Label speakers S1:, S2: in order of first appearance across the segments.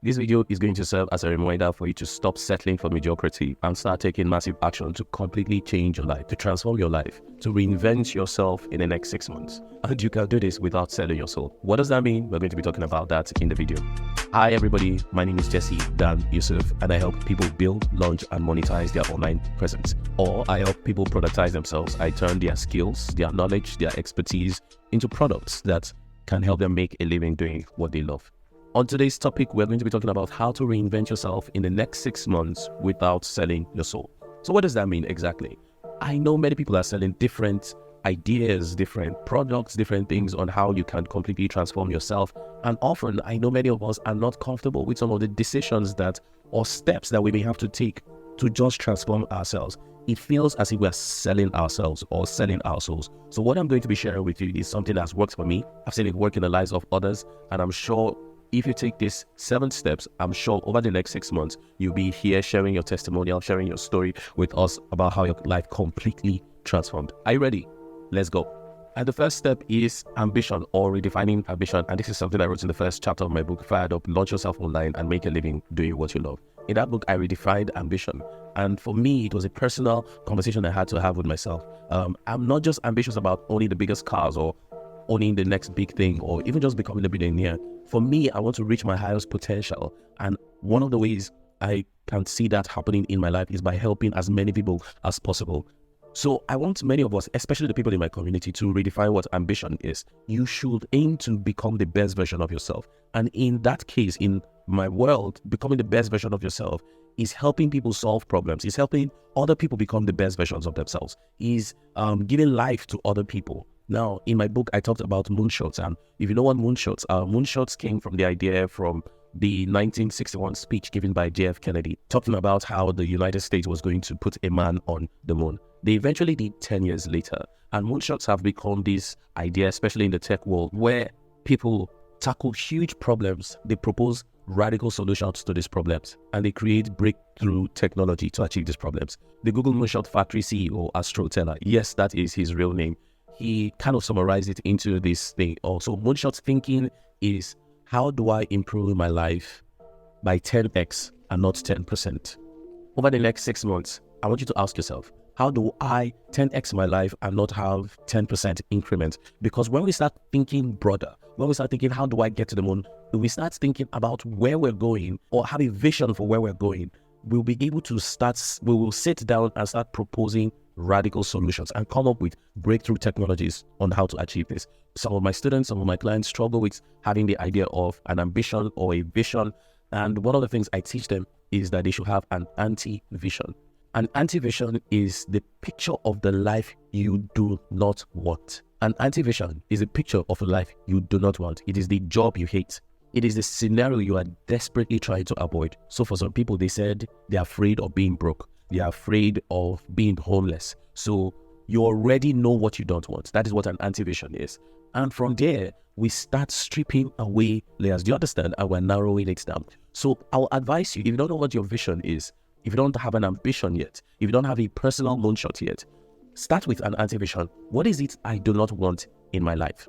S1: This video is going to serve as a reminder for you to stop settling for mediocrity and start taking massive action to completely change your life, to transform your life, to reinvent yourself in the next 6 months. And you can do this without selling your soul. What does that mean? We're going to be talking about that in the video. Hi everybody, my name is Jesse Dan-Yusuf and I help people build, launch and monetize their online presence. Or I help people productize themselves. I turn their skills, their knowledge, their expertise into products that can help them make a living doing what they love. On today's topic, we're going to be talking about how to reinvent yourself in the next 6 months without selling your soul. So what does that mean exactly? I know many people are selling different ideas, different products, different things on how you can completely transform yourself. And often, I know many of us are not comfortable with some of the decisions or steps that we may have to take to just transform ourselves. It feels as if we're selling ourselves or selling our souls. So what I'm going to be sharing with you is something that's worked for me. I've seen it work in the lives of others, and I'm sure if you take these 7 steps, I'm sure over the next 6 months, you'll be here sharing your testimonial, sharing your story with us about how your life completely transformed. Are you ready? Let's go. And the first step is ambition or redefining ambition. And this is something I wrote in the first chapter of my book, Fired Up, Launch Yourself Online and Make a Living Doing What You Love. In that book, I redefined ambition. And for me, it was a personal conversation I had to have with myself. I'm not just ambitious about owning the biggest cars or owning the next big thing or even just becoming a billionaire. For me, I want to reach my highest potential. And one of the ways I can see that happening in my life is by helping as many people as possible. So I want many of us, especially the people in my community, to redefine what ambition is. You should aim to become the best version of yourself. And in that case, in my world, becoming the best version of yourself is helping people solve problems, is helping other people become the best versions of themselves, is giving life to other people. Now, in my book, I talked about moonshots. And if you know what moonshots came from the idea from the 1961 speech given by JF Kennedy, talking about how the United States was going to put a man on the moon. They eventually did 10 years later. And moonshots have become this idea, especially in the tech world, where people tackle huge problems. They propose radical solutions to these problems, and they create breakthrough technology to achieve these problems. The Google Moonshot Factory CEO, Astro Teller, yes, that is his real name. He kind of summarized it into this thing. Also, moonshot thinking is, how do I improve my life by 10x and not 10%? Over the next 6 months, I want you to ask yourself, how do I 10x my life and not have 10% increment? Because when we start thinking broader, when we start thinking, how do I get to the moon? When we start thinking about where we're going or have a vision for where we're going, we'll be able to we will sit down and start proposing radical solutions and come up with breakthrough technologies on how to achieve this. Some of my students, some of my clients struggle with having the idea of an ambition or a vision. And one of the things I teach them is that they should have an anti-vision. An anti-vision is the picture of the life you do not want. An anti-vision is a picture of a life you do not want. It is the job you hate. It is the scenario you are desperately trying to avoid. So for some people, they said they're afraid of being broke. They are afraid of being homeless. So you already know what you don't want. That is what an anti-vision is. And from there, we start stripping away layers. Do you understand? And we're narrowing it down. So I'll advise you, if you don't know what your vision is, if you don't have an ambition yet, if you don't have a personal moonshot yet, start with an anti-vision. What is it I do not want in my life?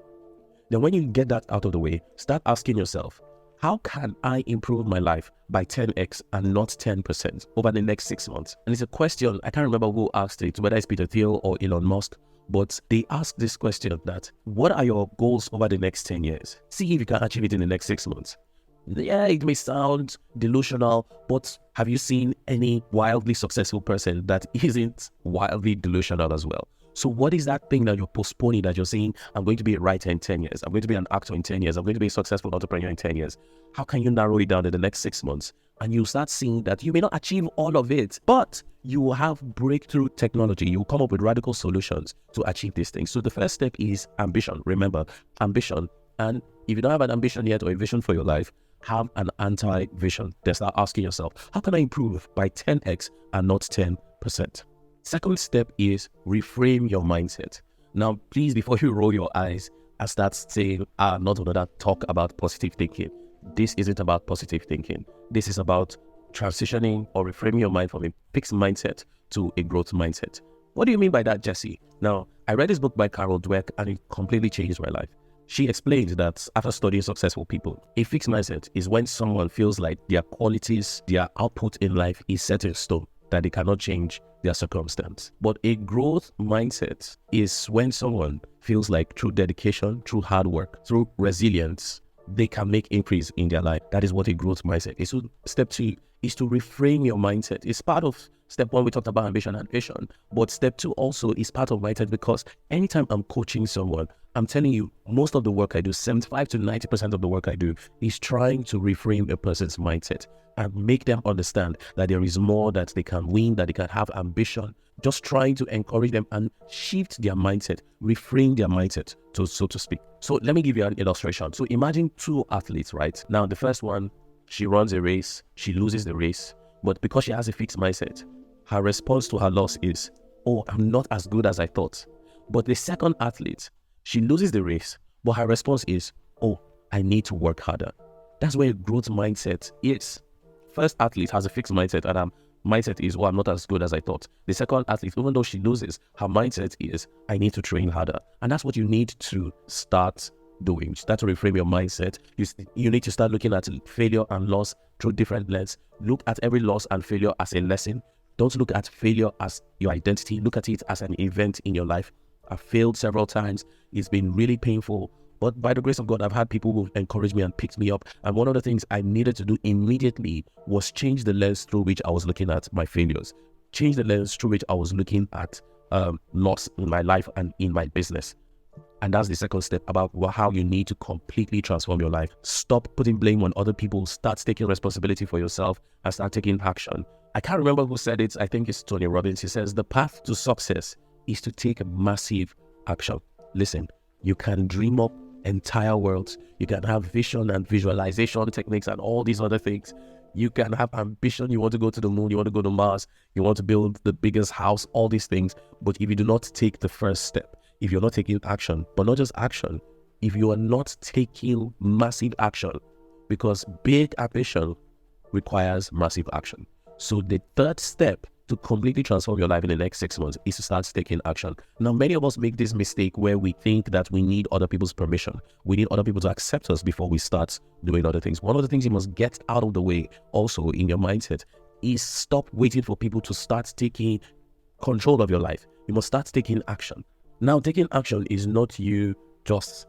S1: Then when you get that out of the way, start asking yourself, how can I improve my life by 10x and not 10% over the next 6 months? And it's a question, I can't remember who asked it, whether it's Peter Thiel or Elon Musk, but they asked this question that, what are your goals over the next 10 years? See if you can achieve it in the next 6 months. Yeah, it may sound delusional, but have you seen any wildly successful person that isn't wildly delusional as well? So what is that thing that you're postponing, that you're saying, I'm going to be a writer in 10 years, I'm going to be an actor in 10 years, I'm going to be a successful entrepreneur in 10 years? How can you narrow it down in the next 6 months? And you start seeing that you may not achieve all of it, but you will have breakthrough technology. You will come up with radical solutions to achieve these things. So the first step is ambition. Remember, ambition. And if you don't have an ambition yet or a vision for your life, have an anti-vision. Then start asking yourself, how can I improve by 10x and not 10%? Second step is reframe your mindset. Now, please, before you roll your eyes and start saying, not another talk about positive thinking. This isn't about positive thinking. This is about transitioning or reframing your mind from a fixed mindset to a growth mindset. What do you mean by that, Jesse? Now, I read this book by Carol Dweck and it completely changed my life. She explained that after studying successful people, a fixed mindset is when someone feels like their qualities, their output in life is set in stone, that they cannot change their circumstance. But a growth mindset is when someone feels like through dedication, through hard work, through resilience, they can make increase in their life. That is what a growth mindset is. So step 2 is to reframe your mindset. It's part of step 1, we talked about ambition and vision, but step 2 also is part of mindset, because anytime I'm coaching someone, I'm telling you, most of the work I do, 75 to 90% of the work I do is trying to reframe a person's mindset and make them understand that there is more, that they can win, that they can have ambition. Just trying to encourage them and shift their mindset, reframe their mindset, so to speak. So let me give you an illustration. So imagine 2 athletes, right? Now, the first one, she runs a race, she loses the race, but because she has a fixed mindset, her response to her loss is, oh, I'm not as good as I thought. But the second athlete, she loses the race, but her response is, oh, I need to work harder. That's where a growth mindset is. First athlete has a fixed mindset, and her mindset is, oh, I'm not as good as I thought. The second athlete, even though she loses, her mindset is, I need to train harder. And that's what you need to start doing. Start to reframe your mindset. You need to start looking at failure and loss through different lenses. Look at every loss and failure as a lesson. Don't look at failure as your identity. Look at it as an event in your life. I've failed several times. It's been really painful. But by the grace of God, I've had people who encouraged me and picked me up. And one of the things I needed to do immediately was change the lens through which I was looking at my failures. Change the lens through which I was looking at loss in my life and in my business. And that's the second step about how you need to completely transform your life. Stop putting blame on other people. Start taking responsibility for yourself and start taking action. I can't remember who said it. I think it's Tony Robbins. He says the path to success is to take massive action. Listen, you can dream up entire worlds. You can have vision and visualization techniques and all these other things. You can have ambition. You want to go to the moon. You want to go to Mars. You want to build the biggest house, all these things. But if you do not take the first step, if you're not taking action, but not just action, if you are not taking massive action, because big ambition requires massive action. So the third step to completely transform your life in the next 6 months is to start taking action. Now, many of us make this mistake where we think that we need other people's permission. We need other people to accept us before we start doing other things. One of the things you must get out of the way also in your mindset is stop waiting for people to start taking control of your life. You must start taking action. Now, taking action is not you just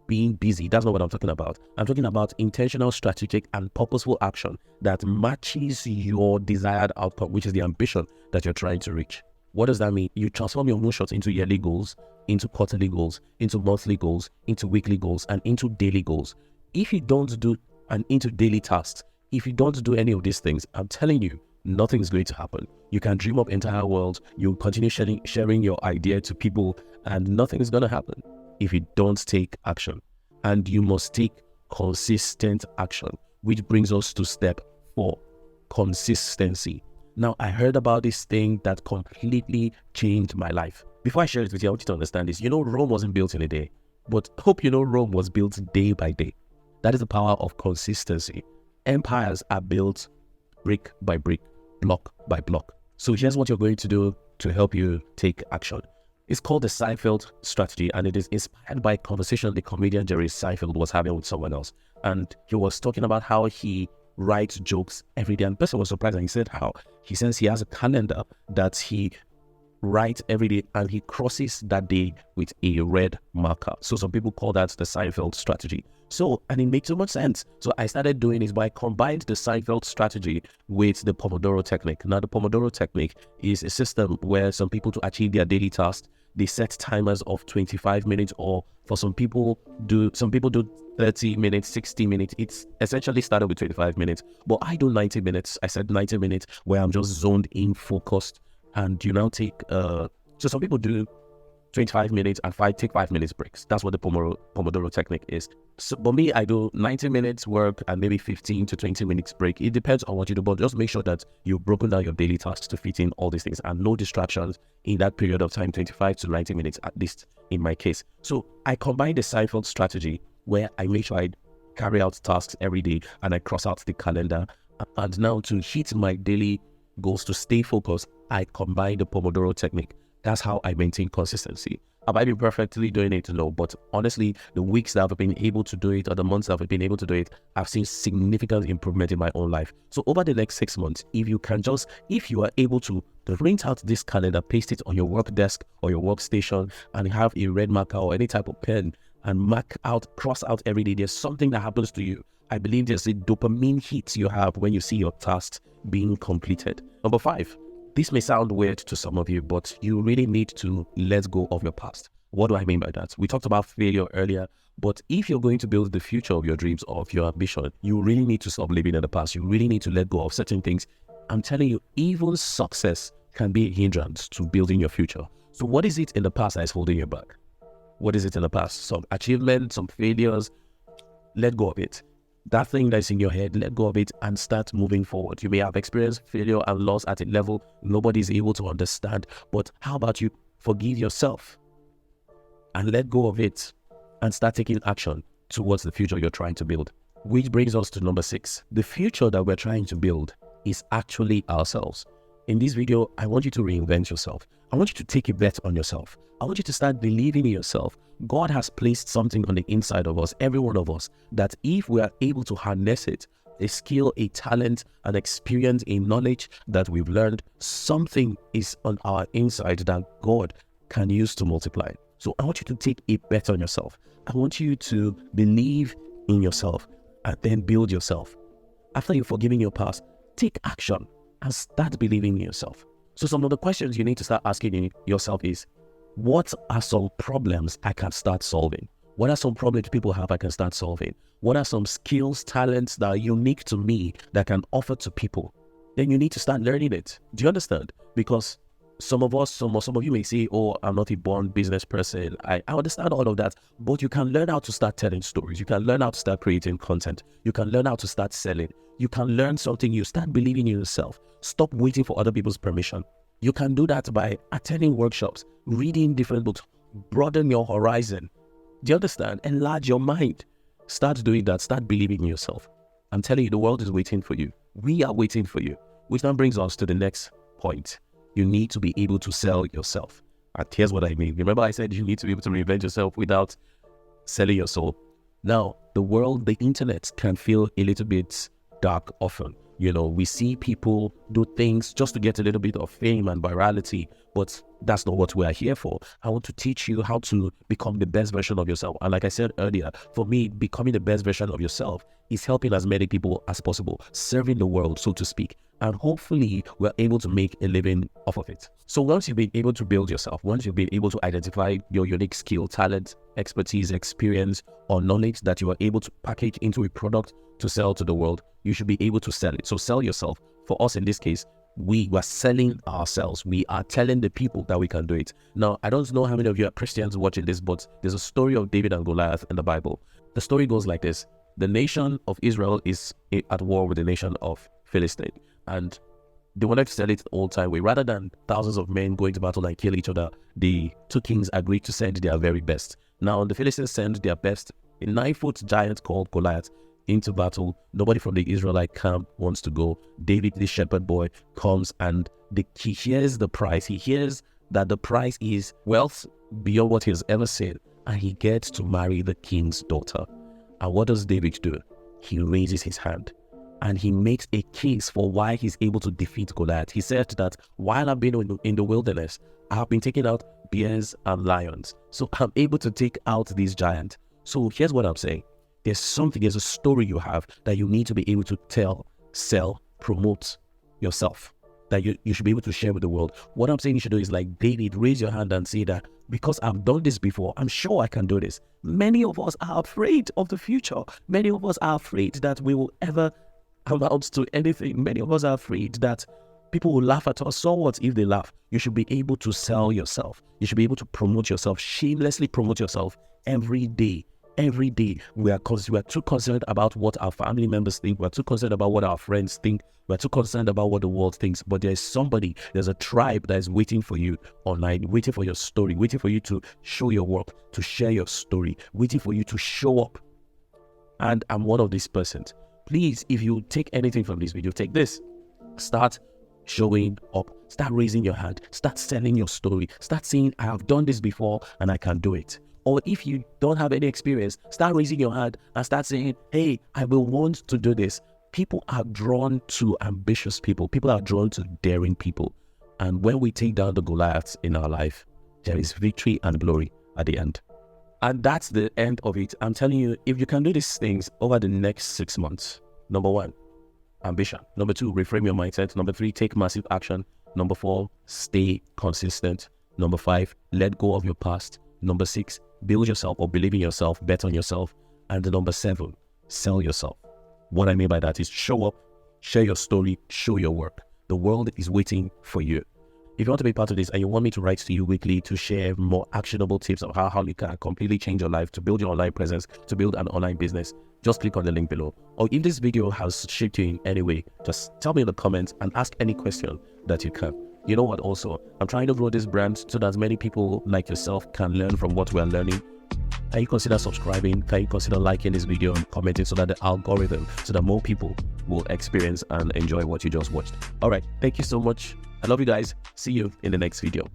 S1: being busy. That's not what I'm talking about. I'm talking about intentional, strategic, and purposeful action that matches your desired outcome, which is the ambition that you're trying to reach. What does that mean? You transform your moonshots into yearly goals, into quarterly goals, into monthly goals, into weekly goals, and into daily goals. If you don't do, and into daily tasks, if you don't do any of these things, I'm telling you, nothing is going to happen. You can dream up entire worlds, you continue sharing your idea to people, and nothing is going to happen if you don't take action. And you must take consistent action, which brings us to step 4, consistency. Now, I heard about this thing that completely changed my life. Before I share it with you, I want you to understand this. Rome wasn't built in a day, but hope you know Rome was built day by day. That is the power of consistency. Empires are built brick by brick, block by block. So here's what you're going to do to help you take action. It's called the Seinfeld Strategy, and it is inspired by a conversation the comedian Jerry Seinfeld was having with someone else. And he was talking about how he writes jokes every day. And the person was surprised, and he said he says he has a calendar that he writes every day, and he crosses that day with a red marker. So some people call that the Seinfeld Strategy. And it makes so much sense. So I started doing this by combined the Seinfeld Strategy with the Pomodoro Technique. Now, the Pomodoro Technique is a system where some people, to achieve their daily tasks, they set timers of 25 minutes, or for some people do 30 minutes, 60 minutes. It's essentially started with 25 minutes, but I do 90 minutes. I said 90 minutes where I'm just zoned in, focused, and you now take, so some people do 25 minutes and take 5 minutes breaks. That's what the Pomodoro Technique is. So, but me, I do 90 minutes work and maybe 15 to 20 minutes break. It depends on what you do, but just make sure that you've broken down your daily tasks to fit in all these things and no distractions in that period of time, 25 to 90 minutes at least in my case. So I combine the Seinfeld Strategy where I make sure I carry out tasks every day and I cross out the calendar. And now to hit my daily goals, to stay focused, I combine the Pomodoro Technique. That's how I maintain consistency. Have I been perfectly doing it? No, but honestly, the weeks that I've been able to do it or the months that I've been able to do it, I've seen significant improvement in my own life. So over the next 6 months, if you are able to print out this calendar, paste it on your work desk or your workstation and have a red marker or any type of pen and cross out every day, there's something that happens to you. I believe there's a dopamine hit you have when you see your tasks being completed. Number 5. This may sound weird to some of you, but you really need to let go of your past. What do I mean by that? We talked about failure earlier, but if you're going to build the future of your dreams or of your ambition, you really need to stop living in the past. You really need to let go of certain things. I'm telling you, even success can be a hindrance to building your future. So what is it in the past that is holding you back? What is it in the past? Some achievements, some failures. Let go of it. That thing that's in your head, let go of it and start moving forward. You may have experienced failure and loss at a level nobody is able to understand, but how about you forgive yourself and let go of it and start taking action towards the future you're trying to build? Which brings us to number 6. The future that we're trying to build is actually ourselves. In this video, I want you to reinvent yourself. I want you to take a bet on yourself. I want you to start believing in yourself. God has placed something on the inside of us, every one of us, that if we are able to harness it, a skill, a talent, an experience, a knowledge that we've learned, something is on our inside that God can use to multiply. So I want you to take a bet on yourself. I want you to believe in yourself and then build yourself. After you've forgiven your past, take action and start believing in yourself. So some of the questions you need to start asking yourself is, what are some problems I can start solving? What are some problems people have I can start solving? What are some skills, talents that are unique to me that I can offer to people? Then you need to start learning it. Do you understand? Because some of you may say, oh, I'm not a born business person. I understand all of that, but you can learn how to start telling stories. You can learn how to start creating content. You can learn how to start selling. You can learn something. You start believing in yourself. Stop waiting for other people's permission. You can do that by attending workshops, reading different books, broaden your horizon. Do you understand? Enlarge your mind. Start doing that. Start believing in yourself. I'm telling you, the world is waiting for you. We are waiting for you. Which now brings us to the next point. You need to be able to sell yourself. And here's what I mean. Remember I said you need to be able to reinvent yourself without selling your soul. Now, the world, the internet can feel a little bit dark often. You know, we see people do things just to get a little bit of fame and virality, but that's not what we are here for. I want to teach you how to become the best version of yourself. And like I said earlier, for me, becoming the best version of yourself is helping as many people as possible, serving the world, so to speak. And hopefully, we're able to make a living off of it. So once you've been able to build yourself, once you've been able to identify your unique skill, talent, expertise, experience, or knowledge that you are able to package into a product to sell to the world, you should be able to sell it. So sell yourself. For us in this case, we were selling ourselves. We are telling the people that we can do it. Now, I don't know how many of you are Christians watching this, but there's a story of David and Goliath in the Bible. The story goes like this. The nation of Israel is at war with the nation of Philistine. And they wanted to sell it the old time way. Rather than thousands of men going to battle and kill each other, the two kings agreed to send their very best. Now, the Philistines sent their best, a 9-foot giant called Goliath, into battle. Nobody from the Israelite camp wants to go. David, the shepherd boy, comes and he hears the price. He hears that the price is wealth beyond what he has ever seen. And he gets to marry the king's daughter. And what does David do? He raises his hand. And he makes a case for why he's able to defeat Goliath. He said that while I've been in the wilderness, I have been taking out bears and lions. So I'm able to take out these giants. So here's what I'm saying. There's a story you have that you need to be able to tell, sell, promote yourself, that you should be able to share with the world. What I'm saying you should do is like David, raise your hand and say that because I've done this before, I'm sure I can do this. Many of us are afraid of the future. Many of us are afraid that we will ever amount to anything. Many of us are afraid that people will laugh at us. So what if they laugh? You should be able to sell yourself. You should be able to promote yourself, shamelessly promote yourself every day. Every day, we are too concerned about what our family members think. We're too concerned about what our friends think. We're too concerned about what the world thinks. But there's a tribe that is waiting for you online, waiting for your story, waiting for you to show your work, to share your story, waiting for you to show up. And I'm one of these persons. Please, if you take anything from this video, take this. Start showing up. Start raising your hand. Start selling your story. Start saying, I have done this before and I can do it. Or if you don't have any experience, start raising your hand and start saying, hey, I will want to do this. People are drawn to ambitious people. People are drawn to daring people. And when we take down the Goliaths in our life, there is victory and glory at the end. And that's the end of it. I'm telling you, if you can do these things over the next 6 months, number 1, ambition. Number 2, reframe your mindset. Number 3, take massive action. Number 4, stay consistent. Number 5, let go of your past. Number 6, build yourself or believe in yourself, bet on yourself. And number 7, sell yourself. What I mean by that is show up, share your story, show your work. The world is waiting for you. If you want to be part of this and you want me to write to you weekly to share more actionable tips of how you can completely change your life, to build your online presence, to build an online business, just click on the link below. Or if this video has shaped you in any way, just tell me in the comments and ask any question that you can. You know what also, I'm trying to grow this brand so that as many people like yourself can learn from what we are learning. Can you consider subscribing? Can you consider liking this video and commenting so that the algorithm, so that more people will experience and enjoy what you just watched? All right, thank you so much. I love you guys. See you in the next video.